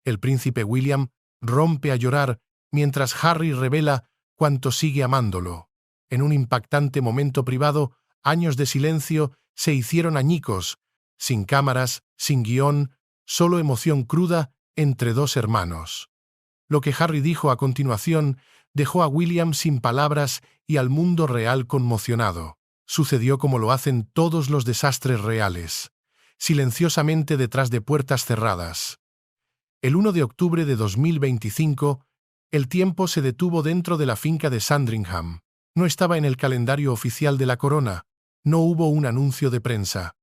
El príncipe William rompe a llorar mientras Harry revela cuánto sigue amándolo. En un impactante momento privado, años de silencio se hicieron añicos, sin cámaras, sin guión, solo emoción cruda entre dos hermanos. Lo que Harry dijo a continuación dejó a William sin palabras y al mundo real conmocionado. Sucedió como lo hacen todos los desastres reales, silenciosamente detrás de puertas cerradas. El 1 de octubre de 2025, el tiempo se detuvo dentro de la finca de Sandringham. No estaba en el calendario oficial de la corona, no hubo un anuncio de prensa.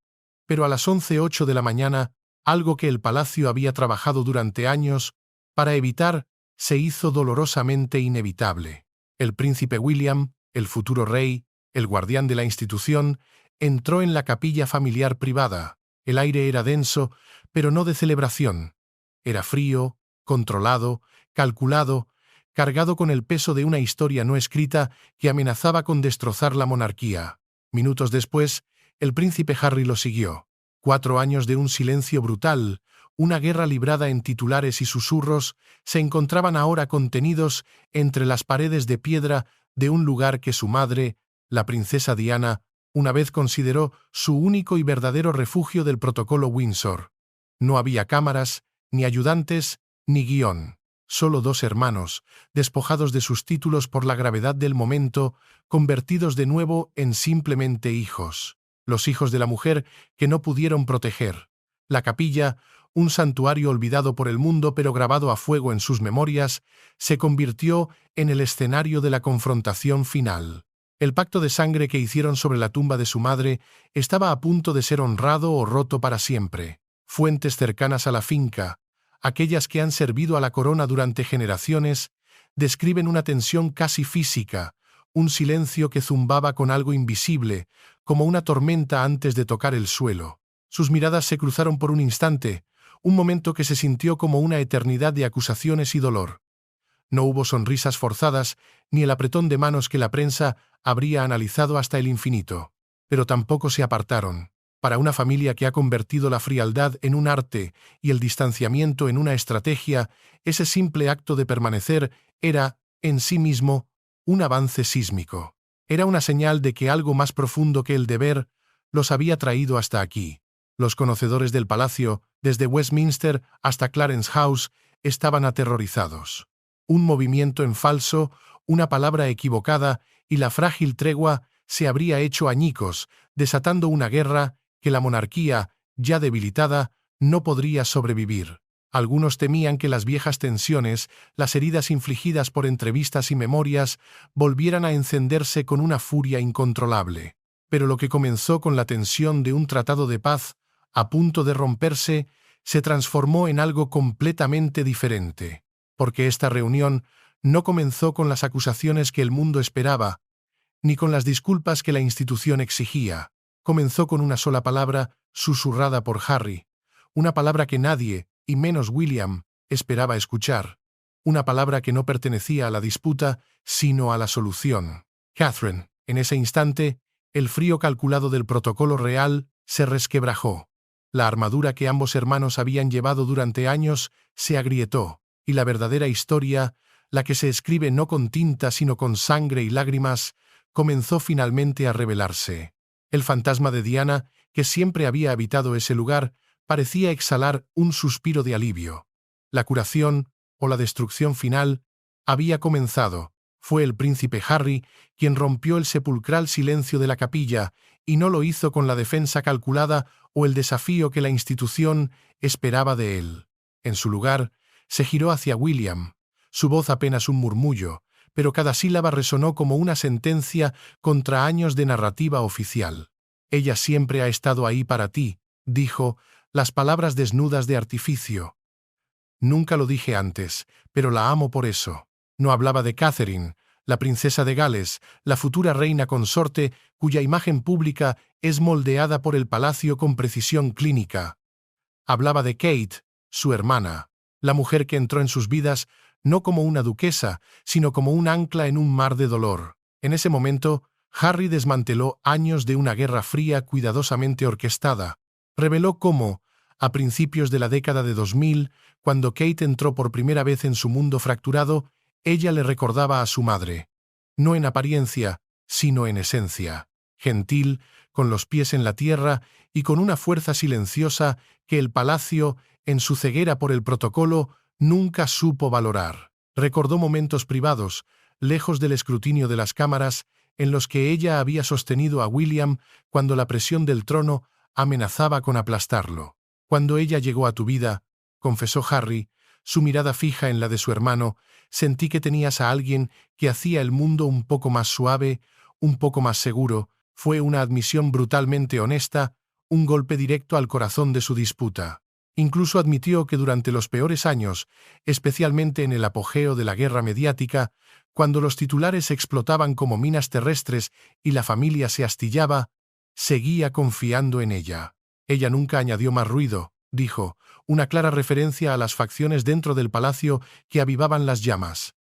Pero a las 11:08 de la mañana, algo que el palacio había trabajado durante años para evitar se hizo dolorosamente inevitable. El príncipe William, el futuro rey, el guardián de la institución, entró en la capilla familiar privada. El aire era denso, pero no de celebración. Era frío, controlado, calculado, cargado con el peso de una historia no escrita que amenazaba con destrozar la monarquía. Minutos después, el príncipe Harry lo siguió. 4 años de un silencio brutal, una guerra librada en titulares y susurros, se encontraban ahora contenidos entre las paredes de piedra de un lugar que su madre, la princesa Diana, una vez consideró su único y verdadero refugio del protocolo Windsor. No había cámaras, ni ayudantes, ni guión. Solo 2 hermanos, despojados de sus títulos por la gravedad del momento, convertidos de nuevo en simplemente hijos. Los hijos de la mujer que no pudieron proteger. La capilla, un santuario olvidado por el mundo pero grabado a fuego en sus memorias, se convirtió en el escenario de la confrontación final. El pacto de sangre que hicieron sobre la tumba de su madre estaba a punto de ser honrado o roto para siempre. Fuentes cercanas a la finca, aquellas que han servido a la corona durante generaciones, describen una tensión casi física, un silencio que zumbaba con algo invisible, como una tormenta antes de tocar el suelo. Sus miradas se cruzaron por un instante, un momento que se sintió como una eternidad de acusaciones y dolor. No hubo sonrisas forzadas, ni el apretón de manos que la prensa habría analizado hasta el infinito. Pero tampoco se apartaron. Para una familia que ha convertido la frialdad en un arte y el distanciamiento en una estrategia, ese simple acto de permanecer era, en sí mismo, un avance sísmico. Era una señal de que algo más profundo que el deber los había traído hasta aquí. Los conocedores del palacio, desde Westminster hasta Clarence House, estaban aterrorizados. Un movimiento en falso, una palabra equivocada y la frágil tregua se habría hecho añicos, desatando una guerra que la monarquía, ya debilitada, no podría sobrevivir. Algunos temían que las viejas tensiones, las heridas infligidas por entrevistas y memorias, volvieran a encenderse con una furia incontrolable. Pero lo que comenzó con la tensión de un tratado de paz, a punto de romperse, se transformó en algo completamente diferente. Porque esta reunión no comenzó con las acusaciones que el mundo esperaba, ni con las disculpas que la institución exigía. Comenzó con una sola palabra, susurrada por Harry. Una palabra que nadie, y menos William, esperaba escuchar. Una palabra que no pertenecía a la disputa, sino a la solución. Catherine. En ese instante, el frío calculado del protocolo real se resquebrajó. La armadura que ambos hermanos habían llevado durante años se agrietó, y la verdadera historia, la que se escribe no con tinta sino con sangre y lágrimas, comenzó finalmente a revelarse. El fantasma de Diana, que siempre había habitado ese lugar, parecía exhalar un suspiro de alivio. La curación, o la destrucción final, había comenzado. Fue el príncipe Harry quien rompió el sepulcral silencio de la capilla, y no lo hizo con la defensa calculada o el desafío que la institución esperaba de él. En su lugar, se giró hacia William, su voz apenas un murmullo, pero cada sílaba resonó como una sentencia contra años de narrativa oficial. «Ella siempre ha estado ahí para ti», dijo, las palabras desnudas de artificio. «Nunca lo dije antes, pero la amo por eso». No hablaba de Catherine, la princesa de Gales, la futura reina consorte cuya imagen pública es moldeada por el palacio con precisión clínica. Hablaba de Kate, su hermana, la mujer que entró en sus vidas no como una duquesa, sino como un ancla en un mar de dolor. En ese momento, Harry desmanteló años de una guerra fría cuidadosamente orquestada. Reveló cómo, A principios de la década de 2000, cuando Kate entró por primera vez en su mundo fracturado, ella le recordaba a su madre. No en apariencia, sino en esencia. Gentil, con los pies en la tierra y con una fuerza silenciosa que el palacio, en su ceguera por el protocolo, nunca supo valorar. Recordó momentos privados, lejos del escrutinio de las cámaras, en los que ella había sostenido a William cuando la presión del trono amenazaba con aplastarlo. Cuando ella llegó a tu vida, confesó Harry, su mirada fija en la de su hermano, sentí que tenías a alguien que hacía el mundo un poco más suave, un poco más seguro. Fue una admisión brutalmente honesta, un golpe directo al corazón de su disputa. Incluso admitió que durante los peores años, especialmente en el apogeo de la guerra mediática, cuando los titulares explotaban como minas terrestres y la familia se astillaba, seguía confiando en ella. Ella nunca añadió más ruido, dijo, una clara referencia a las facciones dentro del palacio que avivaban las llamas.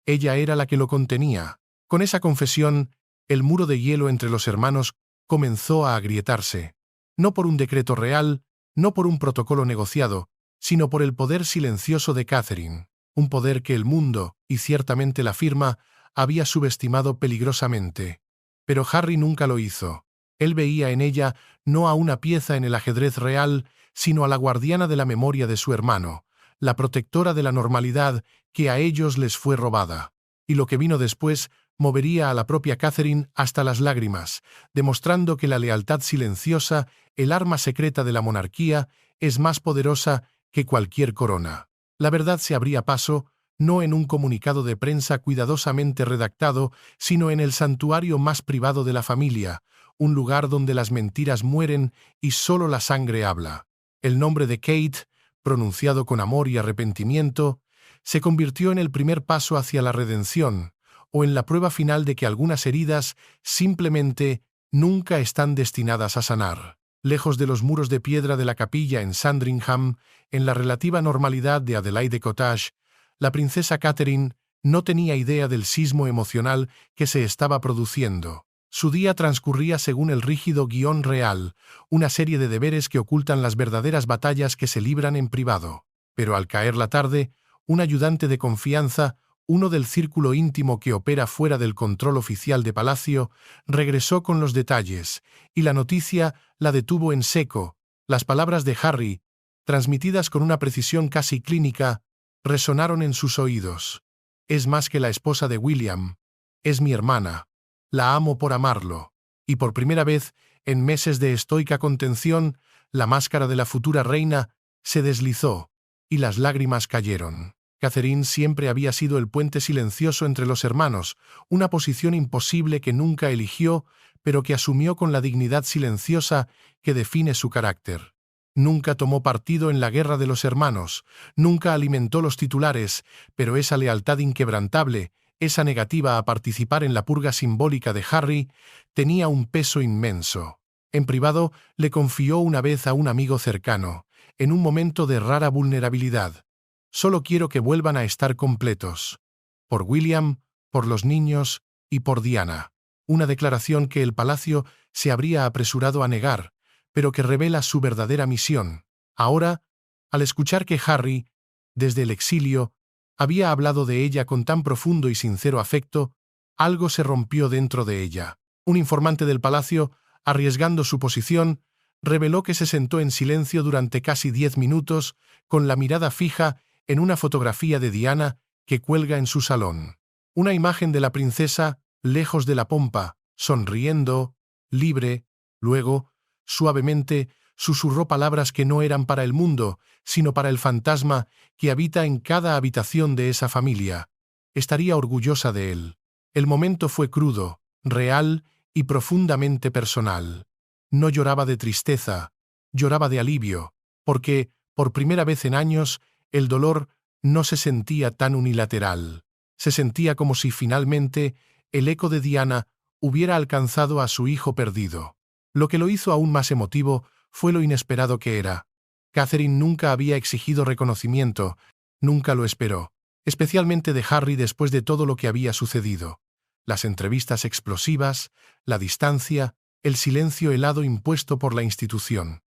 Ella era la que lo contenía. Con esa confesión, el muro de hielo entre los hermanos comenzó a agrietarse. No por un decreto real, no por un protocolo negociado, sino por el poder silencioso de Catherine, un poder que el mundo, y ciertamente la firma, había subestimado peligrosamente. Pero Harry nunca lo hizo. Él veía en ella no a una pieza en el ajedrez real, sino a la guardiana de la memoria de su hermano, la protectora de la normalidad que a ellos les fue robada. Y lo que vino después movería a la propia Catherine hasta las lágrimas, demostrando que la lealtad silenciosa, el arma secreta de la monarquía, es más poderosa que cualquier corona. La verdad se abría paso, no en un comunicado de prensa cuidadosamente redactado, sino en el santuario más privado de la familia, un lugar donde las mentiras mueren y solo la sangre habla. El nombre de Kate, pronunciado con amor y arrepentimiento, se convirtió en el primer paso hacia la redención, o en la prueba final de que algunas heridas simplemente nunca están destinadas a sanar. Lejos de los muros de piedra de la capilla en Sandringham, en la relativa normalidad de Adelaide Cottage, la princesa Catherine no tenía idea del sismo emocional que se estaba produciendo. Su día transcurría según el rígido guión real, una serie de deberes que ocultan las verdaderas batallas que se libran en privado. Pero al caer la tarde, un ayudante de confianza, uno del círculo íntimo que opera fuera del control oficial de Palacio, regresó con los detalles, y la noticia la detuvo en seco. Las palabras de Harry, transmitidas con una precisión casi clínica, resonaron en sus oídos. Es más que la esposa de William. Es mi hermana. La amo por amarlo. Y por primera vez, en meses de estoica contención, la máscara de la futura reina se deslizó, y las lágrimas cayeron. Catherine siempre había sido el puente silencioso entre los hermanos, una posición imposible que nunca eligió, pero que asumió con la dignidad silenciosa que define su carácter. Nunca tomó partido en la guerra de los hermanos, nunca alimentó los titulares, pero esa lealtad inquebrantable, esa negativa a participar en la purga simbólica de Harry, tenía un peso inmenso. En privado, le confió una vez a un amigo cercano, en un momento de rara vulnerabilidad. Solo quiero que vuelvan a estar completos. Por William, por los niños y por Diana. Una declaración que el palacio se habría apresurado a negar, pero que revela su verdadera misión. Ahora, al escuchar que Harry, desde el exilio, había hablado de ella con tan profundo y sincero afecto, algo se rompió dentro de ella. Un informante del palacio, arriesgando su posición, reveló que se sentó en silencio durante casi 10 minutos, con la mirada fija en una fotografía de Diana que cuelga en su salón. Una imagen de la princesa, lejos de la pompa, sonriendo, libre. Luego, suavemente, susurró palabras que no eran para el mundo, sino para el fantasma que habita en cada habitación de esa familia. Estaría orgullosa de él. El momento fue crudo, real y profundamente personal. No lloraba de tristeza, lloraba de alivio, porque, por primera vez en años, el dolor no se sentía tan unilateral. Se sentía como si finalmente el eco de Diana hubiera alcanzado a su hijo perdido. Lo que lo hizo aún más emotivo fue lo inesperado que era. Catherine nunca había exigido reconocimiento, nunca lo esperó, especialmente de Harry después de todo lo que había sucedido. Las entrevistas explosivas, la distancia, el silencio helado impuesto por la institución.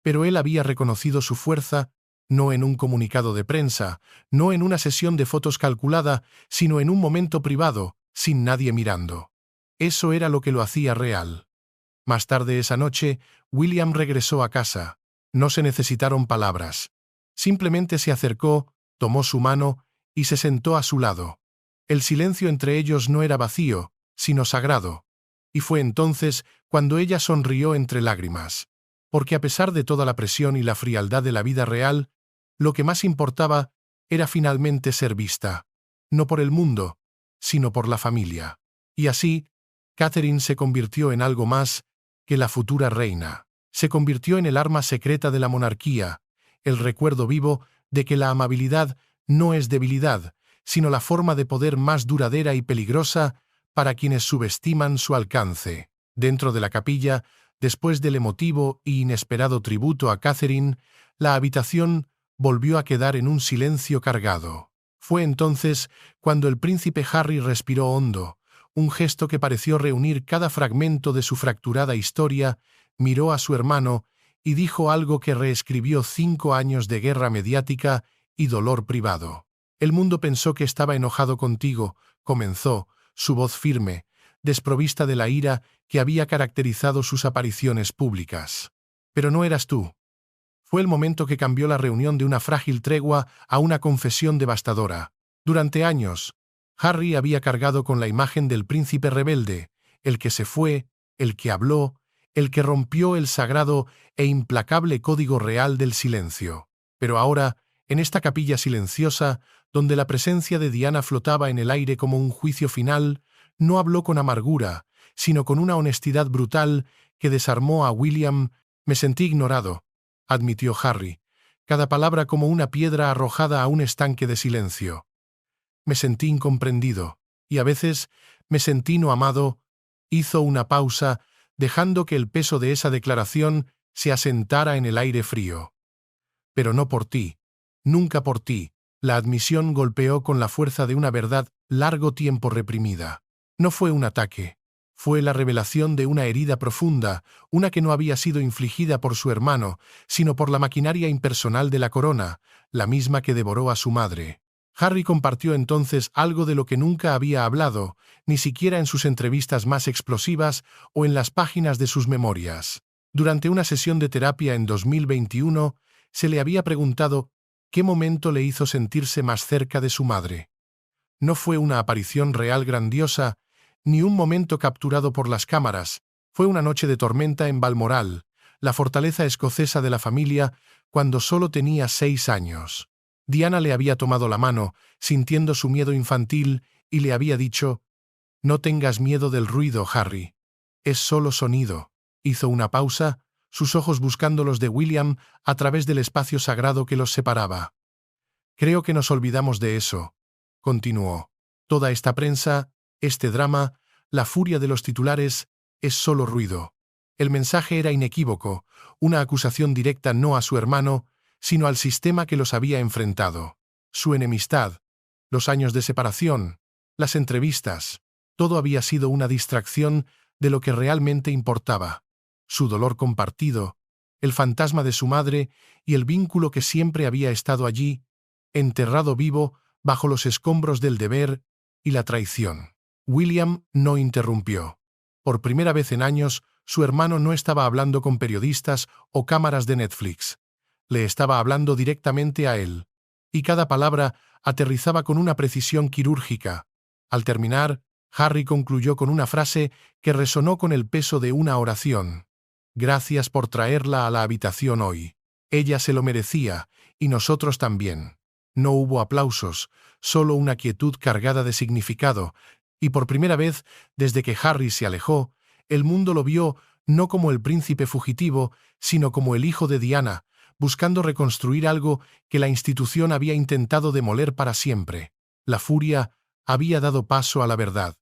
Pero él había reconocido su fuerza, no en un comunicado de prensa, no en una sesión de fotos calculada, sino en un momento privado, sin nadie mirando. Eso era lo que lo hacía real. Más tarde esa noche, William regresó a casa. No se necesitaron palabras. Simplemente se acercó, tomó su mano y se sentó a su lado. El silencio entre ellos no era vacío, sino sagrado. Y fue entonces cuando ella sonrió entre lágrimas. Porque a pesar de toda la presión y la frialdad de la vida real, lo que más importaba era finalmente ser vista. No por el mundo, sino por la familia. Y así, Catherine se convirtió en algo más que la futura reina. Se convirtió en el arma secreta de la monarquía, el recuerdo vivo de que la amabilidad no es debilidad, sino la forma de poder más duradera y peligrosa para quienes subestiman su alcance. Dentro de la capilla, después del emotivo e inesperado tributo a Catherine, la habitación volvió a quedar en un silencio cargado. Fue entonces cuando el príncipe Harry respiró hondo, un gesto que pareció reunir cada fragmento de su fracturada historia, miró a su hermano y dijo algo que reescribió 5 años de guerra mediática y dolor privado. El mundo pensó que estaba enojado contigo, comenzó, su voz firme, desprovista de la ira que había caracterizado sus apariciones públicas. Pero no eras tú. Fue el momento que cambió la reunión de una frágil tregua a una confesión devastadora. Durante años, Harry había cargado con la imagen del príncipe rebelde, el que se fue, el que habló, el que rompió el sagrado e implacable código real del silencio. Pero ahora, en esta capilla silenciosa, donde la presencia de Diana flotaba en el aire como un juicio final, no habló con amargura, sino con una honestidad brutal que desarmó a William. «Me sentí ignorado», admitió Harry, cada palabra como una piedra arrojada a un estanque de silencio. «Me sentí incomprendido, y a veces me sentí no amado». Hizo una pausa, dejando que el peso de esa declaración se asentara en el aire frío. «Pero no por ti, nunca por ti». La admisión golpeó con la fuerza de una verdad largo tiempo reprimida. No fue un ataque. Fue la revelación de una herida profunda, una que no había sido infligida por su hermano, sino por la maquinaria impersonal de la corona, la misma que devoró a su madre. Harry compartió entonces algo de lo que nunca había hablado, ni siquiera en sus entrevistas más explosivas o en las páginas de sus memorias. Durante una sesión de terapia en 2021, se le había preguntado ¿qué momento le hizo sentirse más cerca de su madre? No fue una aparición real grandiosa, ni un momento capturado por las cámaras. Fue una noche de tormenta en Balmoral, la fortaleza escocesa de la familia, cuando solo tenía 6 años. Diana le había tomado la mano, sintiendo su miedo infantil, y le había dicho: «No tengas miedo del ruido, Harry. Es solo sonido». Hizo una pausa, sus ojos buscando los de William a través del espacio sagrado que los separaba. «Creo que nos olvidamos de eso», continuó. «Toda esta prensa, este drama, la furia de los titulares, es solo ruido». El mensaje era inequívoco, una acusación directa no a su hermano, sino al sistema que los había enfrentado. Su enemistad, los años de separación, las entrevistas, todo había sido una distracción de lo que realmente importaba. Su dolor compartido, el fantasma de su madre y el vínculo que siempre había estado allí, enterrado vivo bajo los escombros del deber y la traición. William no interrumpió. Por primera vez en años, su hermano no estaba hablando con periodistas o cámaras de Netflix. Le estaba hablando directamente a él. Y cada palabra aterrizaba con una precisión quirúrgica. Al terminar, Harry concluyó con una frase que resonó con el peso de una oración. «Gracias por traerla a la habitación hoy. Ella se lo merecía, y nosotros también». No hubo aplausos, solo una quietud cargada de significado, y por primera vez, desde que Harry se alejó, el mundo lo vio no como el príncipe fugitivo, sino como el hijo de Diana, buscando reconstruir algo que la institución había intentado demoler para siempre. La furia había dado paso a la verdad,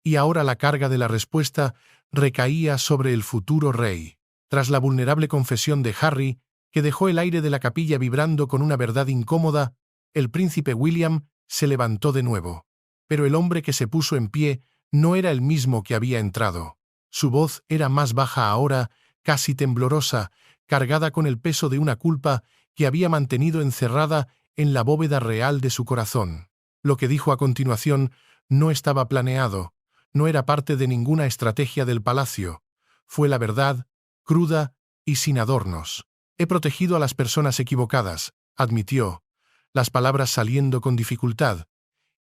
y ahora la carga de la respuesta recaía sobre el futuro rey. Tras la vulnerable confesión de Harry, que dejó el aire de la capilla vibrando con una verdad incómoda, el príncipe William se levantó de nuevo. Pero el hombre que se puso en pie no era el mismo que había entrado. Su voz era más baja ahora, casi temblorosa, cargada con el peso de una culpa que había mantenido encerrada en la bóveda real de su corazón. Lo que dijo a continuación no estaba planeado, no era parte de ninguna estrategia del palacio. Fue la verdad, cruda y sin adornos. He protegido a las personas equivocadas, admitió, las palabras saliendo con dificultad,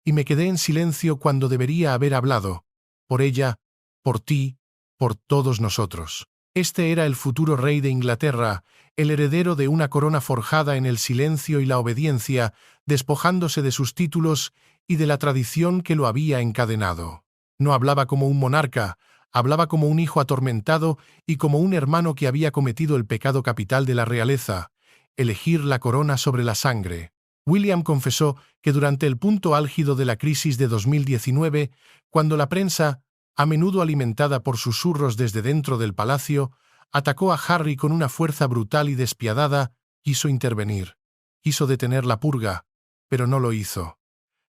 y me quedé en silencio cuando debería haber hablado, por ella, por ti, por todos nosotros. Este era el futuro rey de Inglaterra, el heredero de una corona forjada en el silencio y la obediencia, despojándose de sus títulos y de la tradición que lo había encadenado. No hablaba como un monarca, hablaba como un hijo atormentado y como un hermano que había cometido el pecado capital de la realeza, elegir la corona sobre la sangre. William confesó que durante el punto álgido de la crisis de 2019, cuando la prensa, a menudo alimentada por susurros desde dentro del palacio, atacó a Harry con una fuerza brutal y despiadada, quiso intervenir. Quiso detener la purga, pero no lo hizo.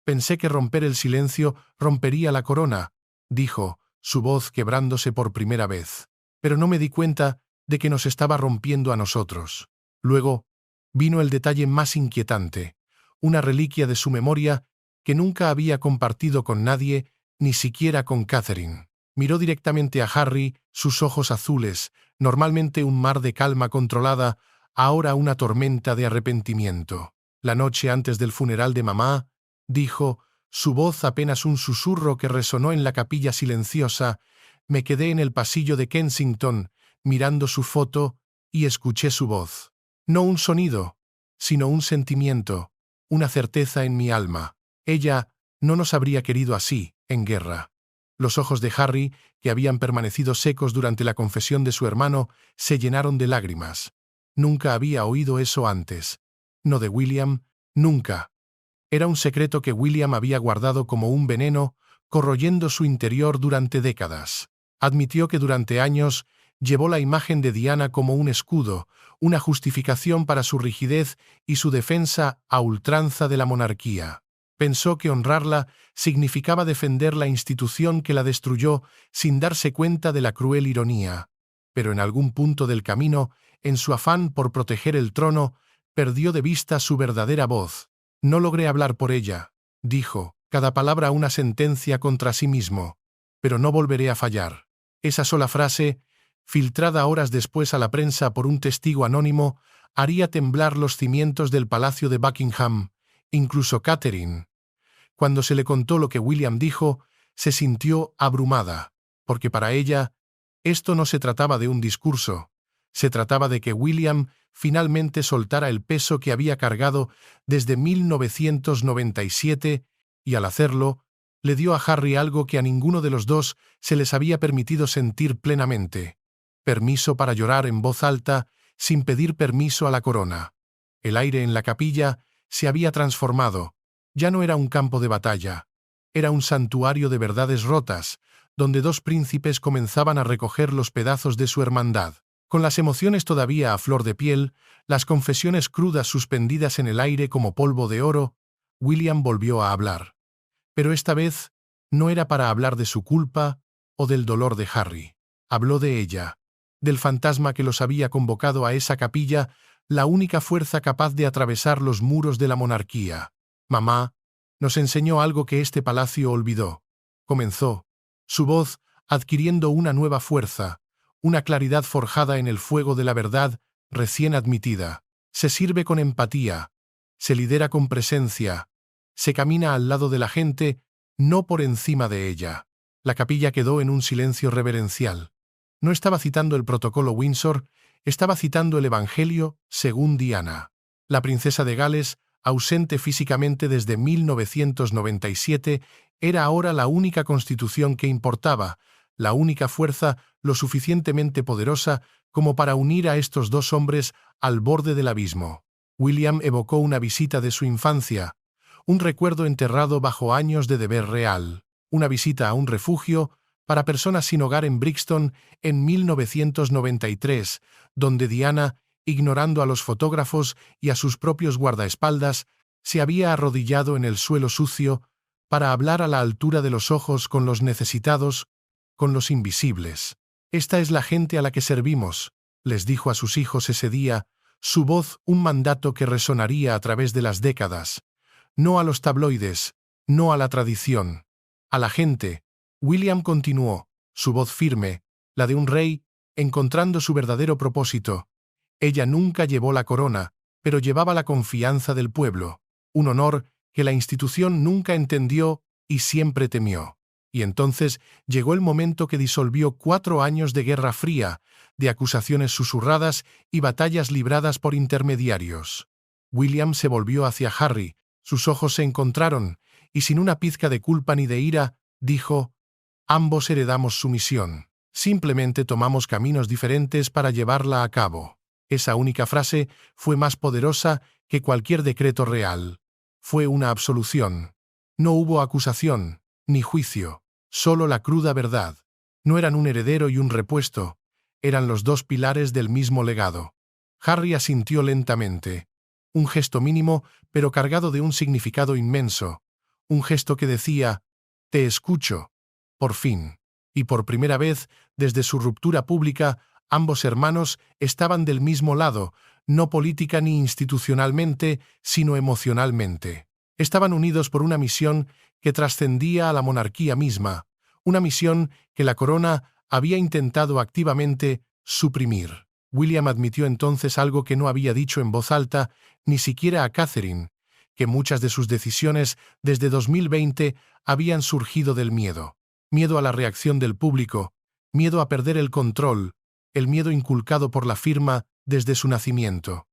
Pensé que romper el silencio rompería la corona, dijo, su voz quebrándose por primera vez. Pero no me di cuenta de que nos estaba rompiendo a nosotros. Luego, vino el detalle más inquietante, una reliquia de su memoria que nunca había compartido con nadie, ni siquiera con Catherine. Miró directamente a Harry, sus ojos azules, normalmente un mar de calma controlada, ahora una tormenta de arrepentimiento. La noche antes del funeral de mamá, dijo, su voz apenas un susurro que resonó en la capilla silenciosa, me quedé en el pasillo de Kensington, mirando su foto, y escuché su voz. No un sonido, sino un sentimiento, una certeza en mi alma. Ella no nos habría querido así, en guerra. Los ojos de Harry, que habían permanecido secos durante la confesión de su hermano, se llenaron de lágrimas. Nunca había oído eso antes. No de William, nunca. Era un secreto que William había guardado como un veneno, corroyendo su interior durante décadas. Admitió que durante años llevó la imagen de Diana como un escudo, una justificación para su rigidez y su defensa a ultranza de la monarquía. Pensó que honrarla significaba defender la institución que la destruyó sin darse cuenta de la cruel ironía. Pero en algún punto del camino, en su afán por proteger el trono, perdió de vista su verdadera voz. No logré hablar por ella, dijo, cada palabra una sentencia contra sí mismo, pero no volveré a fallar. Esa sola frase, filtrada horas después a la prensa por un testigo anónimo, haría temblar los cimientos del palacio de Buckingham, incluso Catherine. Cuando se le contó lo que William dijo, se sintió abrumada, porque para ella, esto no se trataba de un discurso, se trataba de que William finalmente soltara el peso que había cargado desde 1997 y al hacerlo, le dio a Harry algo que a ninguno de los dos se les había permitido sentir plenamente: permiso para llorar en voz alta sin pedir permiso a la corona. El aire en la capilla se había transformado, ya no era un campo de batalla, era un santuario de verdades rotas, donde dos príncipes comenzaban a recoger los pedazos de su hermandad. Con las emociones todavía a flor de piel, las confesiones crudas suspendidas en el aire como polvo de oro, William volvió a hablar. Pero esta vez no era para hablar de su culpa o del dolor de Harry. Habló de ella, del fantasma que los había convocado a esa capilla, la única fuerza capaz de atravesar los muros de la monarquía. Mamá nos enseñó algo que este palacio olvidó. Comenzó, su voz adquiriendo una nueva fuerza, una claridad forjada en el fuego de la verdad recién admitida. Se sirve con empatía, se lidera con presencia, se camina al lado de la gente, no por encima de ella. La capilla quedó en un silencio reverencial. No estaba citando el protocolo Windsor, estaba citando el Evangelio según Diana. La princesa de Gales, ausente físicamente desde 1997, era ahora la única constitución que importaba, la única fuerza lo suficientemente poderosa como para unir a estos dos hombres al borde del abismo. William evocó una visita de su infancia, un recuerdo enterrado bajo años de deber real, una visita a un refugio para personas sin hogar en Brixton en 1993, donde Diana, ignorando a los fotógrafos y a sus propios guardaespaldas, se había arrodillado en el suelo sucio para hablar a la altura de los ojos con los necesitados, con los invisibles. Esta es la gente a la que servimos, les dijo a sus hijos ese día, su voz un mandato que resonaría a través de las décadas. No a los tabloides, no a la tradición, a la gente. William continuó, su voz firme, la de un rey, encontrando su verdadero propósito. Ella nunca llevó la corona, pero llevaba la confianza del pueblo, un honor que la institución nunca entendió y siempre temió. Y entonces llegó el momento que disolvió 4 años de guerra fría, de acusaciones susurradas y batallas libradas por intermediarios. William se volvió hacia Harry, sus ojos se encontraron, y sin una pizca de culpa ni de ira, dijo: «Ambos heredamos su misión. Simplemente tomamos caminos diferentes para llevarla a cabo». Esa única frase fue más poderosa que cualquier decreto real. Fue una absolución. No hubo acusación, ni juicio, solo la cruda verdad. No eran un heredero y un repuesto, eran los 2 pilares del mismo legado. Harry asintió lentamente. Un gesto mínimo, pero cargado de un significado inmenso. Un gesto que decía: «Te escucho». Por fin. Y por primera vez, desde su ruptura pública, ambos hermanos estaban del mismo lado, no política ni institucionalmente, sino emocionalmente. Estaban unidos por una misión que trascendía a la monarquía misma, una misión que la corona había intentado activamente suprimir. William admitió entonces algo que no había dicho en voz alta, ni siquiera a Catherine, que muchas de sus decisiones desde 2020 habían surgido del miedo. Miedo a la reacción del público, miedo a perder el control, el miedo inculcado por la firma desde su nacimiento.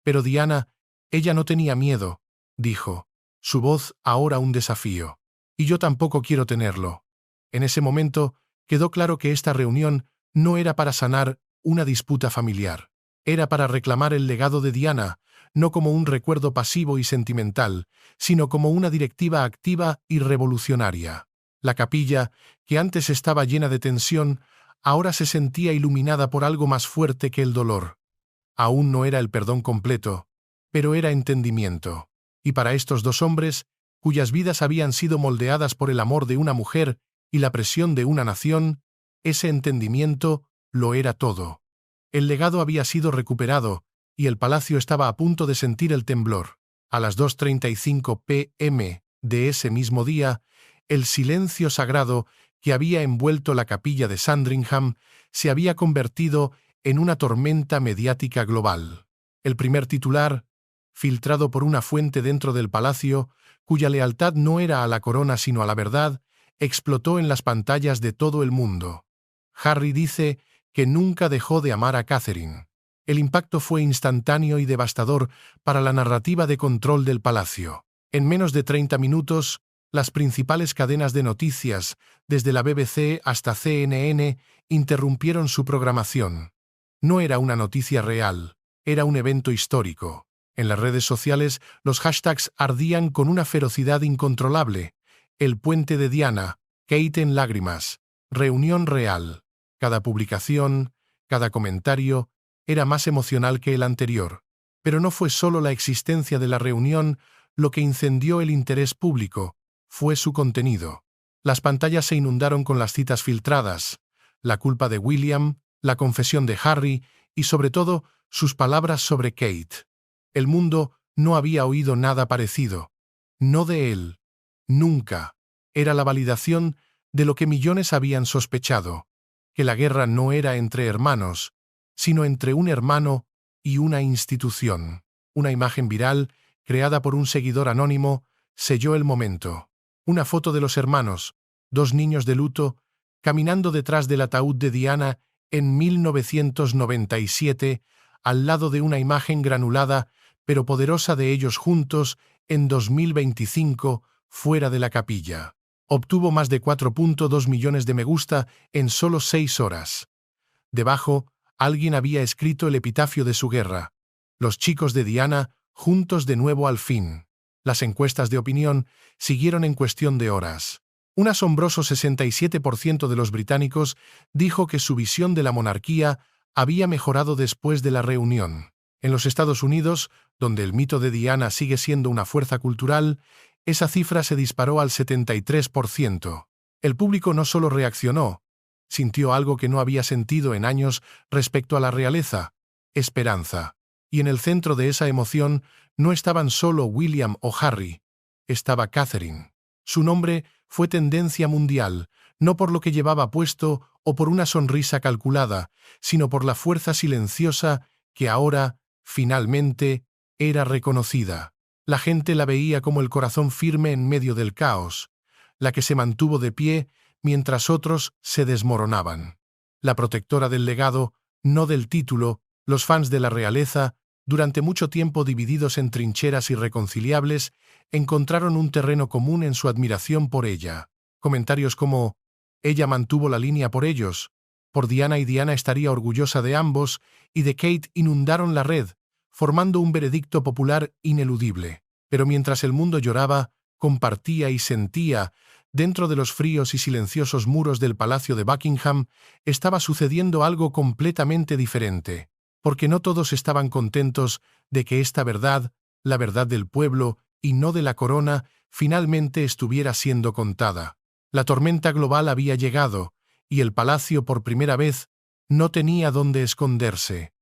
Pero Diana, ella no tenía miedo, dijo, su voz ahora un desafío. Y yo tampoco quiero tenerlo. En ese momento quedó claro que esta reunión no era para sanar una disputa familiar. Era para reclamar el legado de Diana, no como un recuerdo pasivo y sentimental, sino como una directiva activa y revolucionaria. La capilla, que antes estaba llena de tensión, ahora se sentía iluminada por algo más fuerte que el dolor. Aún no era el perdón completo, pero era entendimiento. Y para estos 2 hombres, cuyas vidas habían sido moldeadas por el amor de una mujer y la presión de una nación, ese entendimiento lo era todo. El legado había sido recuperado, y el palacio estaba a punto de sentir el temblor. A las 2:35 p.m. de ese mismo día, el silencio sagrado que había envuelto la capilla de Sandringham se había convertido en una tormenta mediática global. El primer titular, filtrado por una fuente dentro del palacio, cuya lealtad no era a la corona sino a la verdad, explotó en las pantallas de todo el mundo. Harry dice que nunca dejó de amar a Catherine. El impacto fue instantáneo y devastador para la narrativa de control del palacio. En menos de 30 minutos, las principales cadenas de noticias, desde la BBC hasta CNN, interrumpieron su programación. No era una noticia real, era un evento histórico. En las redes sociales, los hashtags ardían con una ferocidad incontrolable. El puente de Diana, Kate en lágrimas, reunión real. Cada publicación, cada comentario, era más emocional que el anterior. Pero no fue solo la existencia de la reunión lo que incendió el interés público, fue su contenido. Las pantallas se inundaron con las citas filtradas, la culpa de William, la confesión de Harry y, sobre todo, sus palabras sobre Kate. El mundo no había oído nada parecido. No de él. Nunca. Era la validación de lo que millones habían sospechado, que la guerra no era entre hermanos, sino entre un hermano y una institución. Una imagen viral, creada por un seguidor anónimo, selló el momento. Una foto de los hermanos, 2 niños de luto, caminando detrás del ataúd de Diana en 1997, al lado de una imagen granulada pero poderosa de ellos juntos en 2025, fuera de la capilla. Obtuvo más de 4.2 millones de me gusta en solo 6 horas. Debajo, alguien había escrito el epitafio de su guerra. Los chicos de Diana, juntos de nuevo al fin. Las encuestas de opinión siguieron en cuestión de horas. Un asombroso 67% de los británicos dijo que su visión de la monarquía había mejorado después de la reunión. En los Estados Unidos, donde el mito de Diana sigue siendo una fuerza cultural, esa cifra se disparó al 73%. El público no solo reaccionó, Sintió algo que no había sentido en años respecto a la realeza: esperanza. Y en el centro de esa emoción no estaban solo William o Harry, estaba Catherine. Su nombre fue tendencia mundial, no por lo que llevaba puesto o por una sonrisa calculada, sino por la fuerza silenciosa que ahora, finalmente, era reconocida. La gente la veía como el corazón firme en medio del caos, la que se mantuvo de pie mientras otros se desmoronaban. La protectora del legado, no del título. Los fans de la realeza, durante mucho tiempo divididos en trincheras irreconciliables, encontraron un terreno común en su admiración por ella. Comentarios como «Ella mantuvo la línea por ellos», «Por Diana y Diana estaría orgullosa de ambos» y de Kate inundaron la red, formando un veredicto popular ineludible. Pero mientras el mundo lloraba, compartía y sentía, dentro de los fríos y silenciosos muros del Palacio de Buckingham, estaba sucediendo algo completamente diferente. Porque no todos estaban contentos de que esta verdad, la verdad del pueblo y no de la corona, finalmente estuviera siendo contada. La tormenta global había llegado, y el palacio por primera vez no tenía dónde esconderse.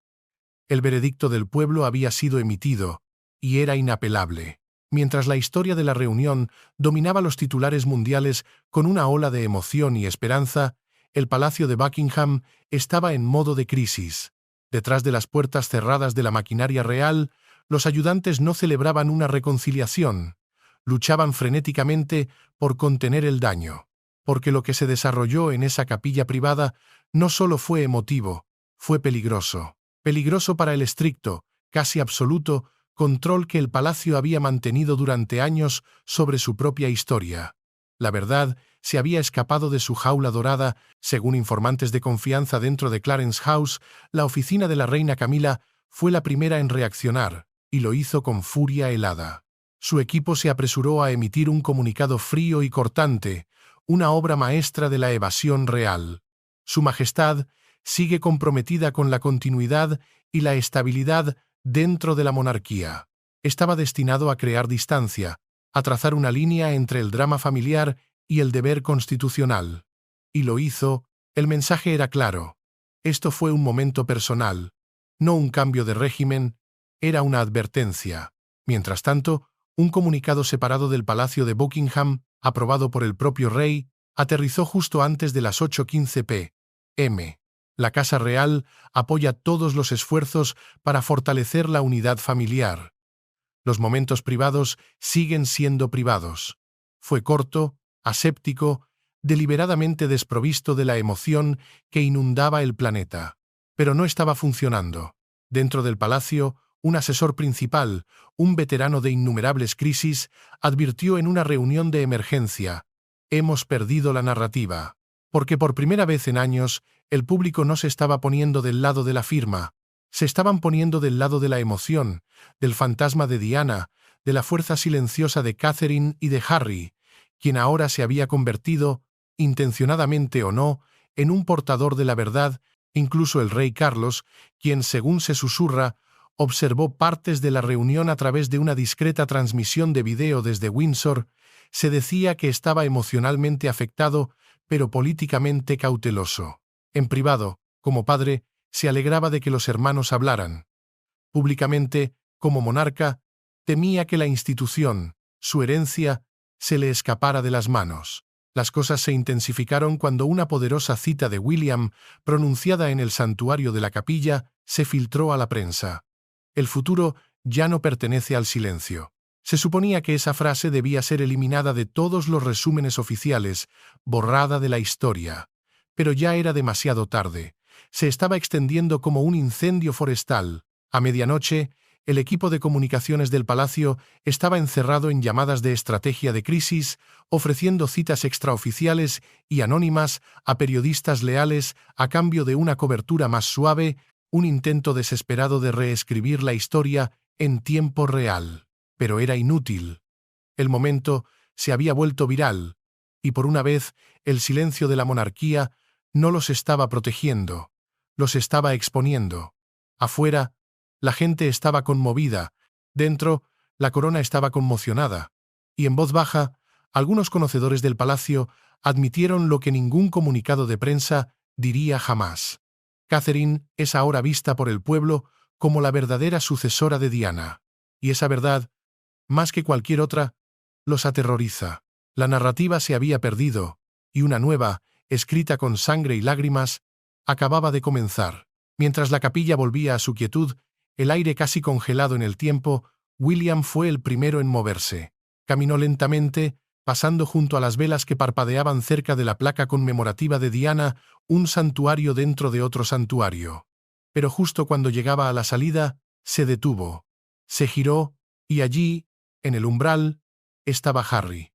El veredicto del pueblo había sido emitido, y era inapelable. Mientras la historia de la reunión dominaba los titulares mundiales con una ola de emoción y esperanza, el Palacio de Buckingham estaba en modo de crisis. Detrás de las puertas cerradas de la maquinaria real, los ayudantes no celebraban una reconciliación, luchaban frenéticamente por contener el daño, porque lo que se desarrolló en esa capilla privada no solo fue emotivo, fue peligroso. Peligroso para el estricto, casi absoluto, control que el palacio había mantenido durante años sobre su propia historia. La verdad se había escapado de su jaula dorada. Según informantes de confianza dentro de Clarence House, la oficina de la reina Camila fue la primera en reaccionar, y lo hizo con furia helada. Su equipo se apresuró a emitir un comunicado frío y cortante, una obra maestra de la evasión real. Su Majestad sigue comprometida con la continuidad y la estabilidad dentro de la monarquía. Estaba destinado a crear distancia, a trazar una línea entre el drama familiar y el deber constitucional. Y lo hizo. El mensaje era claro. Esto fue un momento personal, no un cambio de régimen, era una advertencia. Mientras tanto, un comunicado separado del Palacio de Buckingham, aprobado por el propio rey, aterrizó justo antes de las 8:15 p.m. La Casa Real apoya todos los esfuerzos para fortalecer la unidad familiar. Los momentos privados siguen siendo privados. Fue corto, aséptico, deliberadamente desprovisto de la emoción que inundaba el planeta. Pero no estaba funcionando. Dentro del palacio, un asesor principal, un veterano de innumerables crisis, advirtió en una reunión de emergencia: «Hemos perdido la narrativa». Porque por primera vez en años, el público no se estaba poniendo del lado de la firma, se estaban poniendo del lado de la emoción, del fantasma de Diana, de la fuerza silenciosa de Catherine y de Harry, quien ahora se había convertido, intencionadamente o no, en un portador de la verdad. Incluso el rey Carlos, quien, según se susurra, observó partes de la reunión a través de una discreta transmisión de video desde Windsor, se decía que estaba emocionalmente afectado, pero políticamente cauteloso. En privado, como padre, se alegraba de que los hermanos hablaran. Públicamente, como monarca, temía que la institución, su herencia, se le escapara de las manos. Las cosas se intensificaron cuando una poderosa cita de William, pronunciada en el santuario de la capilla, se filtró a la prensa. El futuro ya no pertenece al silencio. Se suponía que esa frase debía ser eliminada de todos los resúmenes oficiales, borrada de la historia. Pero ya era demasiado tarde. Se estaba extendiendo como un incendio forestal. A medianoche, el equipo de comunicaciones del palacio estaba encerrado en llamadas de estrategia de crisis, ofreciendo citas extraoficiales y anónimas a periodistas leales a cambio de una cobertura más suave, un intento desesperado de reescribir la historia en tiempo real. Pero era inútil. El momento se había vuelto viral, y por una vez el silencio de la monarquía no los estaba protegiendo, los estaba exponiendo. Afuera, la gente estaba conmovida, dentro, la corona estaba conmocionada, y en voz baja, Algunos conocedores del palacio admitieron lo que ningún comunicado de prensa diría jamás. Catherine es ahora vista por el pueblo como la verdadera sucesora de Diana. Y esa verdad, más que cualquier otra, los aterroriza. La narrativa se había perdido, y una nueva, escrita con sangre y lágrimas, acababa de comenzar. Mientras la capilla volvía a su quietud, el aire casi congelado en el tiempo, William fue el primero en moverse. Caminó lentamente, pasando junto a las velas que parpadeaban cerca de la placa conmemorativa de Diana, un santuario dentro de otro santuario. Pero justo cuando llegaba a la salida, se detuvo. Se giró, y allí, en el umbral, estaba Harry.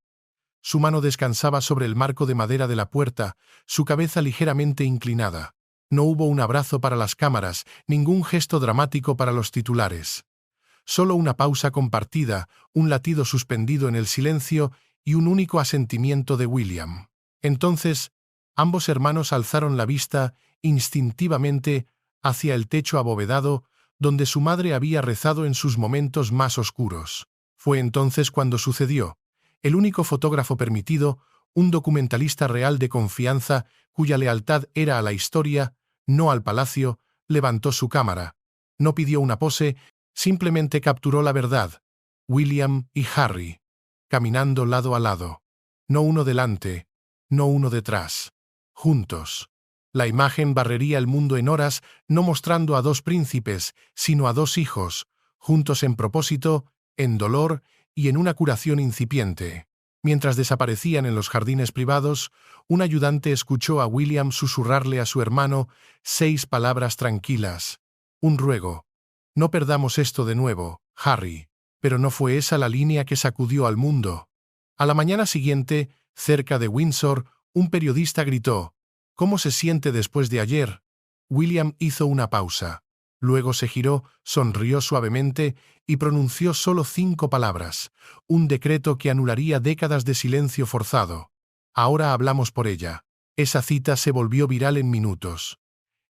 Su mano descansaba sobre el marco de madera de la puerta, su cabeza ligeramente inclinada. No hubo un abrazo para las cámaras, ningún gesto dramático para los titulares. Solo una pausa compartida, un latido suspendido en el silencio y un único asentimiento de William. Entonces, ambos hermanos alzaron la vista, instintivamente, hacia el techo abovedado, donde su madre había rezado en sus momentos más oscuros. Fue entonces cuando sucedió. El único fotógrafo permitido, un documentalista real de confianza, cuya lealtad era a la historia, no al palacio, levantó su cámara. No pidió una pose, simplemente capturó la verdad. William y Harry, caminando lado a lado. No uno delante, no uno detrás. Juntos. La imagen barrería el mundo en horas, no mostrando a dos príncipes, sino a dos hijos, juntos en propósito, en dolor y en una curación incipiente. Mientras desaparecían en los jardines privados, un ayudante escuchó a William susurrarle a su hermano 6 palabras tranquilas. Un ruego. No perdamos esto de nuevo, Harry. Pero no fue esa la línea que sacudió al mundo. A la mañana siguiente, cerca de Windsor, un periodista gritó: ¿Cómo se siente después de ayer? William hizo una pausa. Luego se giró, sonrió suavemente y pronunció solo 5 palabras, un decreto que anularía décadas de silencio forzado. Ahora hablamos por ella. Esa cita se volvió viral en minutos.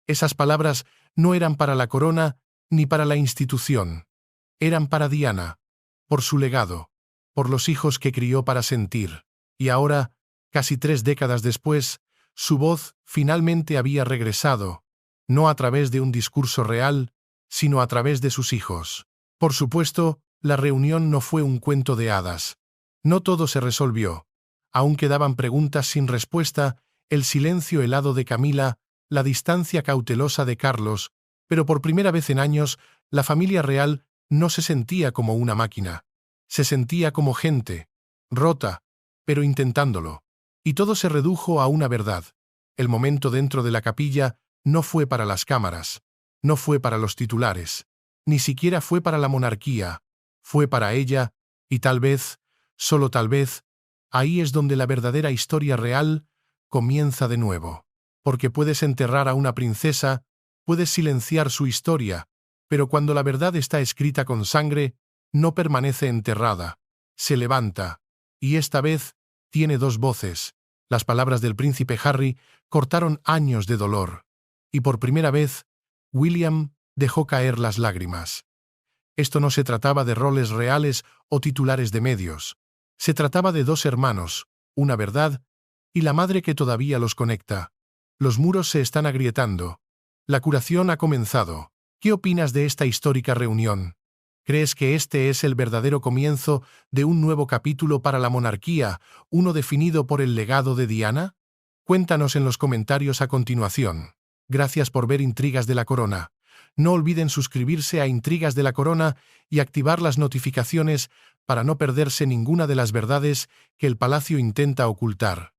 Esas palabras no eran para la corona ni para la institución. Eran para Diana, por su legado, por los hijos que crió para sentir. Y ahora, casi 3 décadas después, su voz finalmente había regresado, no a través de un discurso real, sino a través de sus hijos. Por supuesto, la reunión no fue un cuento de hadas. No todo se resolvió. Aún quedaban preguntas sin respuesta, el silencio helado de Camila, la distancia cautelosa de Carlos, pero por primera vez en años, la familia real no se sentía como una máquina. Se sentía como gente, rota, pero intentándolo. Y todo se redujo a una verdad. El momento dentro de la capilla no fue para las cámaras, no fue para los titulares, ni siquiera fue para la monarquía, fue para ella, y tal vez, solo tal vez, ahí es donde la verdadera historia real comienza de nuevo. Porque puedes enterrar a una princesa, puedes silenciar su historia, pero cuando la verdad está escrita con sangre, no permanece enterrada, se levanta, y esta vez tiene 2 voces. Las palabras del príncipe Harry cortaron años de dolor. Y por primera vez, William dejó caer las lágrimas. Esto no se trataba de roles reales o titulares de medios. Se trataba de 2 hermanos, una verdad, y la madre que todavía los conecta. Los muros se están agrietando. La curación ha comenzado. ¿Qué opinas de esta histórica reunión? ¿Crees que este es el verdadero comienzo de un nuevo capítulo para la monarquía, uno definido por el legado de Diana? Cuéntanos en los comentarios a continuación. Gracias por ver Intrigas de la Corona. No olviden suscribirse a Intrigas de la Corona y activar las notificaciones para no perderse ninguna de las verdades que el palacio intenta ocultar.